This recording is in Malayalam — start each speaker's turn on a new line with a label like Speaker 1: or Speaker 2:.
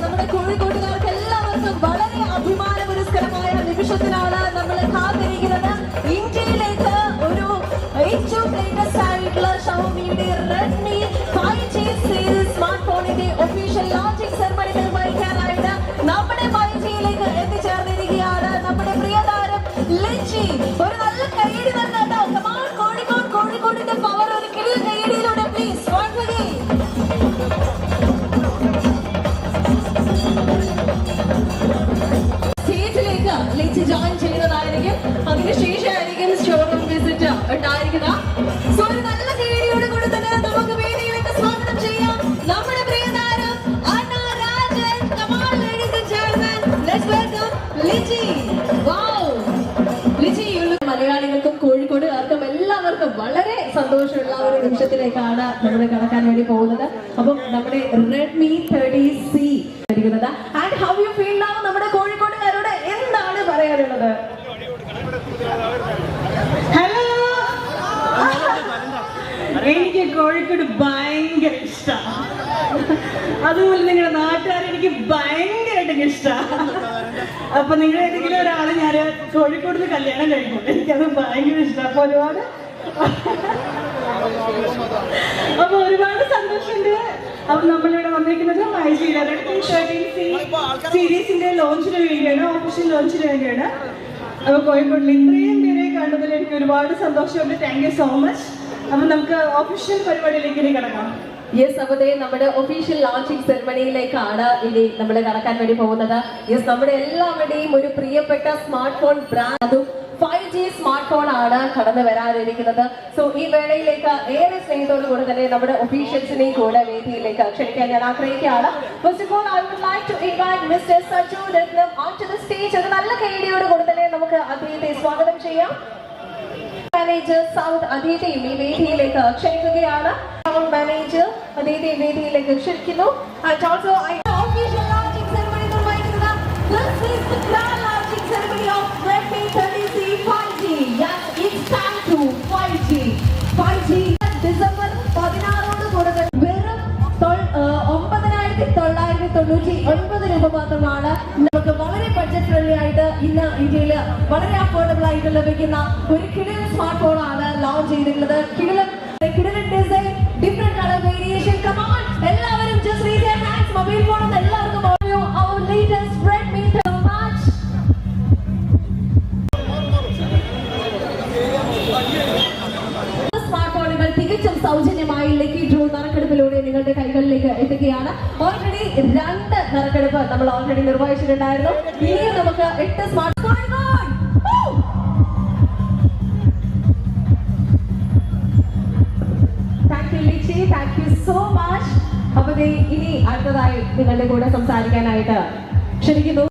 Speaker 1: നമ്മുടെ കോഴിക്കോട്ടുകാർക്ക് എല്ലാവർക്കും വളരെ അഭിമാനപുരസ്കരമായ നിമിഷത്തിലാണ് നമ്മൾ കാത്തിരിക്കുന്നത്. ഇന്ത്യയിലേക്ക് ഒരു ഏറ്റവും ലേറ്റസ്റ്റ് ആയിട്ടുള്ള ഷവോമിയുടെ റെഡ്മി 5G സീരീസ് സ്മാർട്ട് ഫോണിന്റെ ഒഫീഷ്യൽ ലോഞ്ചിങ് സെറമണി നിർവഹിക്കാനായിട്ട് നമ്മുടെ 5Gയിലേക്ക് എത്തിച്ചേർന്നിരിക്കുകയാണ് നമ്മുടെ പ്രിയതാരം ലിച്ചി. ഒരു നല്ല കൈയടി തന്നെ കേട്ടോ. കമാൺ കോഴിക്കോട്, കോഴിക്കോടിന്റെ പവർ ഒരു കിടിൽ കൈയടിയിലൂടെ പ്ലീസ്. സ്റ്റേജിലേക്ക് ലിച്ചി ജോയിൻ ചെയ്യുന്നതായിരിക്കും. അതിനുശേഷമായിരിക്കും ഷോറൂം വിസിറ്റ് ഉണ്ടായിരിക്കുന്നത്. സോ ഒരു നല്ല കൈയടിയോട് കൂടി തന്നെ നമുക്ക് വേദിയിലേക്ക് സ്വാഗതം ചെയ്യാം നമ്മുടെ പ്രിയതാരം Anna Rajan. Come on ladies and gentlemen, let's welcome Lichi. Wow Lichi, മലയാളികൾക്കും കോഴിക്കോടുകാർക്കും എല്ലാവർക്കും വളരെ സന്തോഷമുള്ള ഒരു നിമിഷത്തിലേക്കാണ് നമ്മൾ കടക്കാൻ വേണ്ടി പോകുന്നത്. അപ്പം നമ്മുടെ റെഡ്മി 30C ഇരിക്കുന്നത്. And how you feel now? നമ്മുടെ കോഴിക്കോടുകാരോട് എന്താണ് പറയാനുള്ളത്?
Speaker 2: ഹലോ, എനിക്ക് കോഴിക്കോട് ഭയങ്കര ഇഷ്ടമാണ്. അതുപോലെ നിങ്ങളുടെ നാട്ടുകാർ എനിക്ക് ഭയങ്കരമായിട്ട് ഇഷ്ടമാണ്. അപ്പൊ നിങ്ങൾ ഏതെങ്കിലും ഒരാളെ ഞാൻ കോഴിക്കോട് നിന്ന് കല്യാണം കഴിക്കും. എനിക്കത് ഭയങ്കര ഇഷ്ടമാണ്. അപ്പൊ ഒരുപാട് സന്തോഷമുണ്ട്. അപ്പൊ നമ്മളിവിടെ വന്നിരിക്കുന്നത് 5G റെഡ്മി 13C സീരീസിന്റെ ലോഞ്ചിന് വേണ്ടിയാണ്, ഒഫീഷ്യൽ ലോഞ്ചിന് വേണ്ടിയാണ്. അപ്പൊ കോഴിക്കോടിൽ ഇത്രയും പേരെ കണ്ടതിൽ എനിക്ക് ഒരുപാട് സന്തോഷമുണ്ട്. Thank you so much. അപ്പൊ നമുക്ക് ഒഫീഷ്യൽ പരിപാടിയിലേക്ക് ഇനി കിടക്കാം.
Speaker 1: യെസ്, അപ്പതേ നമ്മുടെ ഒഫീഷ്യൽ ലോഞ്ചിങ് സെറമണിയിലേക്കാണ് ഇനി നമ്മൾ കടക്കാൻ വേണ്ടി പോകുന്നത്. യെസ്, നമ്മുടെ എല്ലാവരുടെയും ഒരു പ്രിയപ്പെട്ട smart phone brand 5G smart phone ആണ് കടന്നു വരാനിരിക്കുന്നത്. സോ ഈ വേളയിലേക്ക് ഏറെ സ്നേഹത്തോടു കൂടെ തന്നെ നമ്മുടെ ഒഫീഷ്യൽസിനെയും കൂടെ വേദിയിലേക്ക് ക്ഷണിക്കാൻ ഞാൻ ആഗ്രഹിക്കുകയാണ്. First of all I would like to invite mister Saju Ratnam onto the stage. ഒരു നല്ല കൈയടിയോട് കൂടെ തന്നെ നമുക്ക് അദ്ദേഹത്തെ സ്വാഗതം ചെയ്യാം. മാനേജർ സൗത്ത് അദ്ദേഹത്തെയും ഈ വേദിയിലേക്ക് ക്ഷണിക്കുകയാണ്. സൗത്ത് മാനേജർ അദ്ദേഹത്തെ വേദിയിലേക്ക് ക്ഷണിക്കുന്നു. And also official launching ceremony നിർവഹിക്കുന്നത്. This is the grand launching ceremony of Redmi 30C 5G. Yes, it's time to 5G. 5G December 16 കൂടെ വെറും 9,999 രൂപ മാത്രമാണ്. നമുക്ക് വളരെ ബഡ്ജറ്റ് ഫ്രണ്ട്ലി ആയിട്ട് ഇന്ന് ഇന്ത്യയിൽ വളരെ അഫോർഡബിൾ ആയിട്ട് ലഭിക്കുന്ന ഒരു കിടിലൻ സ്മാർട്ട് ഫോൺ ആണ് ലോഞ്ച് ചെയ്തിട്ടുള്ളത്. കിടിലൻ design, different colour variation. Come on എല്ലാവരും just raise your hands. Mobile phone ഒന്ന് എല്ലാവർക്കും our latest Redmi so much. Smart ഫോണുകൾ തികച്ചും സൗജന്യമായി ലക്കി ഡ്രോ നറുക്കെടുപ്പിലൂടെ നിങ്ങളുടെ കൈകളിലേക്ക് എത്തുകയാണ്. ഓൾറെഡി 2 നറുക്കെടുപ്പ് നമ്മൾ ഓൾറെഡി നിർവഹിച്ചിട്ടുണ്ടായിരുന്നു. ഇനിയും നമുക്ക് 8 smart phone. Thank you Lichi, thank you so much. അപ്പൊ ഇനി അടുത്തതായി നിങ്ങളുടെ കൂടെ സംസാരിക്കാനായിട്ട് ക്ഷണിക്കുന്നു.